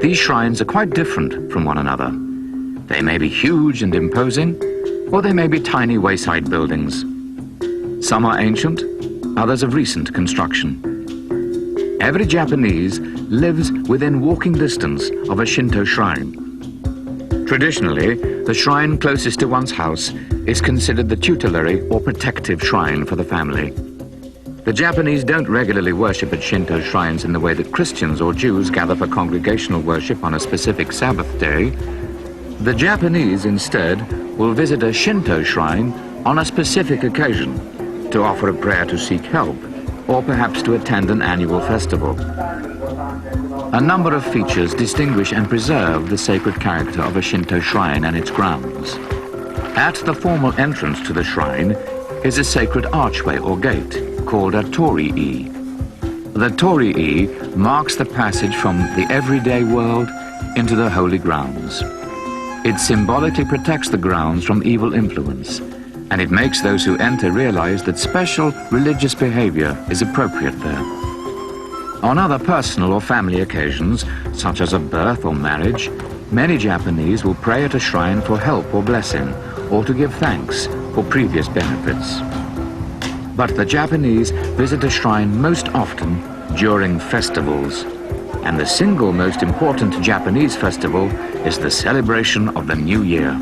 These shrines are quite different from one another. They may be huge and imposing, or they may be tiny wayside buildings. Some are ancient, others of recent construction. Every Japanese lives within walking distance of a Shinto shrine. Traditionally, the shrine closest to one's house is considered the tutelary or protective shrine for the family. The Japanese don't regularly worship at Shinto shrines in the way that Christians or Jews gather for congregational worship on a specific Sabbath day. The Japanese, instead, will visit a Shinto shrine on a specific occasion to offer a prayer to seek help, or perhaps to attend an annual festival. A number of features distinguish and preserve the sacred character of a Shinto shrine and its grounds. At the formal entrance to the shrine is a sacred archway or gate called a torii. The torii marks the passage from the everyday world into the holy grounds. It symbolically protects the grounds from evil influence, and it makes those who enter realize that special religious behavior is appropriate there. On other personal or family occasions, such as a birth or marriage, many Japanese will pray at a shrine for help or blessing, or to give thanks for previous benefits. But the Japanese visit a shrine most often during festivals, and the single most important Japanese festival is the celebration of the New Year.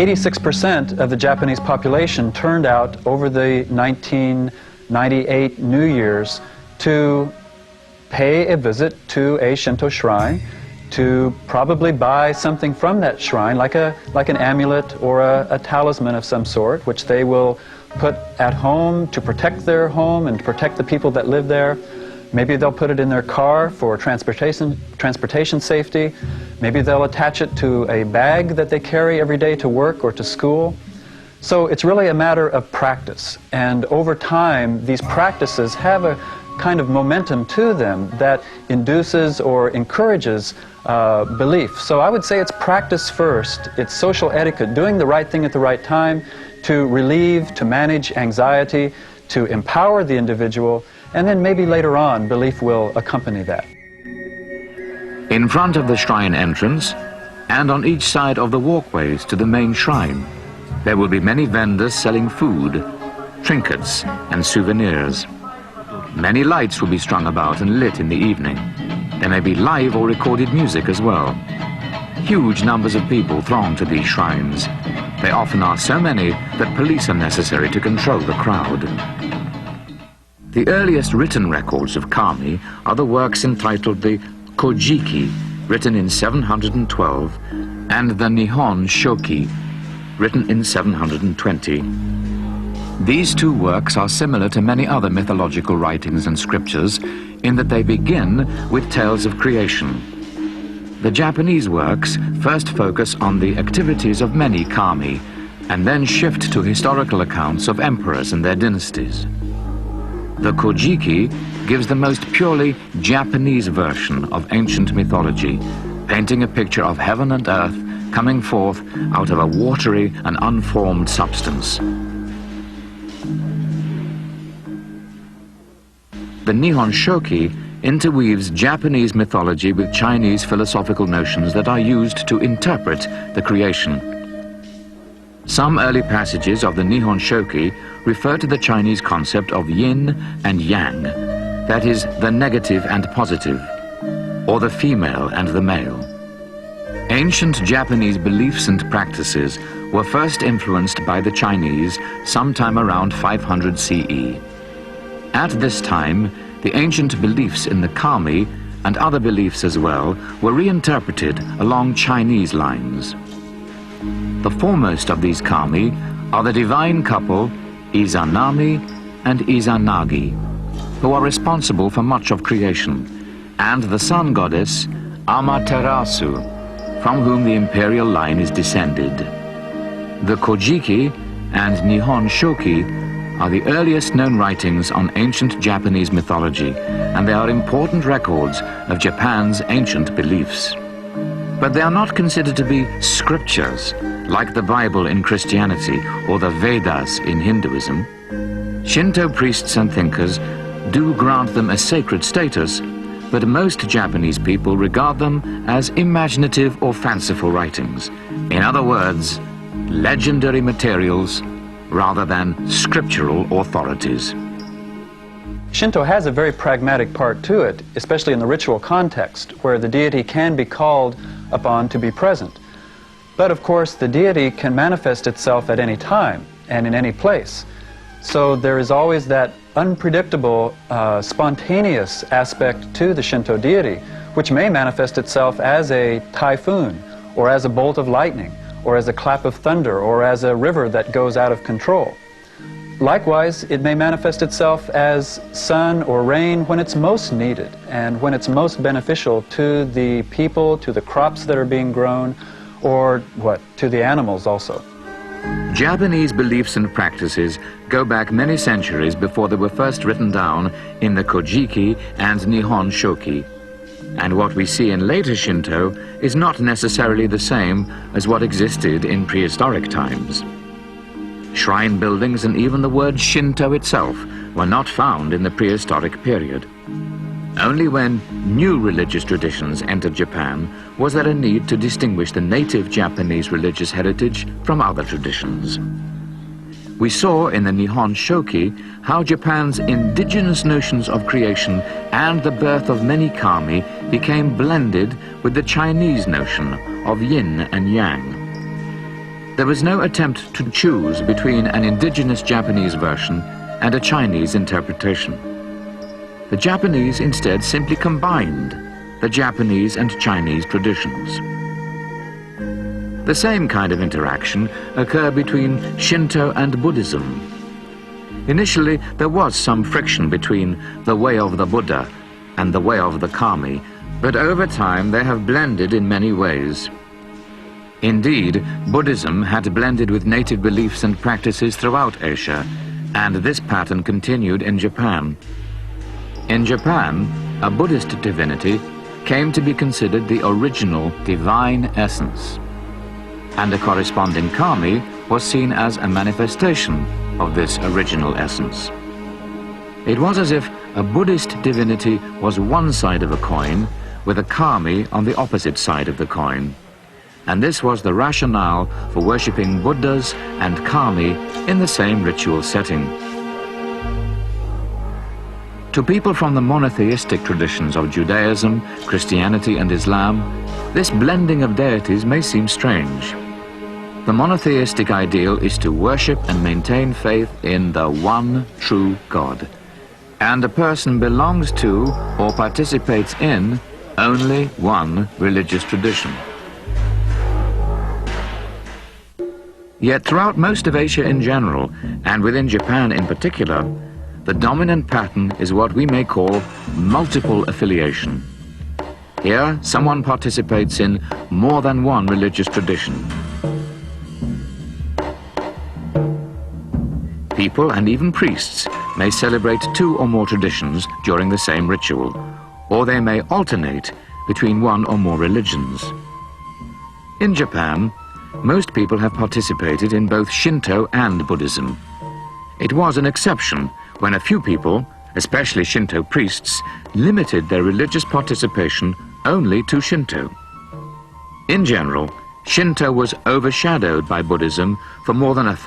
%86 of the Japanese population turned out over the 1998 New Year's to pay a visit to a Shinto shrine, to probably buy something from that shrine, like an amulet or a talisman of some sort, which they will put at home to protect their home and to protect the people that live there. Maybe they'll put it in their car for transportation safety. Maybe they'll attach it to a bag that they carry every day to work or to school. So it's really a matter of practice. And over time, these practices have a kind of momentum to them that induces or encourages belief. So I would say it's practice first. It's social etiquette, doing the right thing at the right time to relieve, to manage anxiety, to empower the individual, and then maybe later on, belief will accompany that. In front of the shrine entrance, and on each side of the walkways to the main shrine, there will be many vendors selling food, trinkets, and souvenirs. Many lights will be strung about and lit in the evening. There may be live or recorded music as well. Huge numbers of people throng to these shrines. They often are so many that police are necessary to control the crowd. The earliest written records of kami are the works entitled the Kojiki, written in 712, and the Nihon Shoki, written in 720. These two works are similar to many other mythological writings and scriptures in that they begin with tales of creation. The Japanese works first focus on the activities of many kami, and then shift to historical accounts of emperors and their dynasties. The Kojiki gives the most purely Japanese version of ancient mythology, painting a picture of heaven and earth coming forth out of a watery and unformed substance. The Nihon Shoki interweaves Japanese mythology with Chinese philosophical notions that are used to interpret the creation. Some early passages of the Nihon Shoki refer to the Chinese concept of yin and yang, that is, the negative and positive, or the female and the male. Ancient Japanese beliefs and practices were first influenced by the Chinese sometime around 500 CE. At this time, the ancient beliefs in the kami, and other beliefs as well, were reinterpreted along Chinese lines. The foremost of these kami are the divine couple Izanami and Izanagi, who are responsible for much of creation, and the sun goddess Amaterasu, from whom the imperial line is descended. The Kojiki and Nihon Shoki are the earliest known writings on ancient Japanese mythology, and they are important records of Japan's ancient beliefs. But they are not considered to be scriptures, like the Bible in Christianity or the Vedas in Hinduism. Shinto priests and thinkers do grant them a sacred status, but most Japanese people regard them as imaginative or fanciful writings. In other words, legendary materials rather than scriptural authorities. Shinto has a very pragmatic part to it, especially in the ritual context, where the deity can be called upon to be present. But of course, the deity can manifest itself at any time and in any place. So there is always that unpredictable, spontaneous aspect to the Shinto deity, which may manifest itself as a typhoon, or as a bolt of lightning, or as a clap of thunder, or as a river that goes out of control. Likewise, it may manifest itself as sun or rain when it's most needed and when it's most beneficial to the people, to the crops that are being grown, or to the animals also. Japanese beliefs and practices go back many centuries before they were first written down in the Kojiki and Nihon Shoki. And what we see in later Shinto is not necessarily the same as what existed in prehistoric times. Shrine buildings and even the word Shinto itself were not found in the prehistoric period. Only when new religious traditions entered Japan was there a need to distinguish the native Japanese religious heritage from other traditions. We saw in the Nihon Shoki how Japan's indigenous notions of creation and the birth of many kami became blended with the Chinese notion of yin and yang. There was no attempt to choose between an indigenous Japanese version and a Chinese interpretation. The Japanese instead simply combined the Japanese and Chinese traditions. The same kind of interaction occurred between Shinto and Buddhism. Initially, there was some friction between the way of the Buddha and the way of the kami, but over time they have blended in many ways. Indeed, Buddhism had blended with native beliefs and practices throughout Asia, and this pattern continued in Japan. In Japan, a Buddhist divinity came to be considered the original divine essence, and a corresponding kami was seen as a manifestation of this original essence. It was as if a Buddhist divinity was one side of a coin, with a kami on the opposite side of the coin. And this was the rationale for worshipping Buddhas and kami in the same ritual setting. To people from the monotheistic traditions of Judaism, Christianity, and Islam, this blending of deities may seem strange. The monotheistic ideal is to worship and maintain faith in the one true God, and a person belongs to or participates in only one religious tradition. Yet throughout most of Asia in general, and within Japan in particular, the dominant pattern is what we may call multiple affiliation. Here, someone participates in more than one religious tradition. People and even priests may celebrate two or more traditions during the same ritual, or they may alternate between one or more religions. In Japan, most people have participated in both Shinto and Buddhism. It was an exception when a few people, especially Shinto priests, limited their religious participation only to Shinto. In general, Shinto was overshadowed by Buddhism for more than 1,000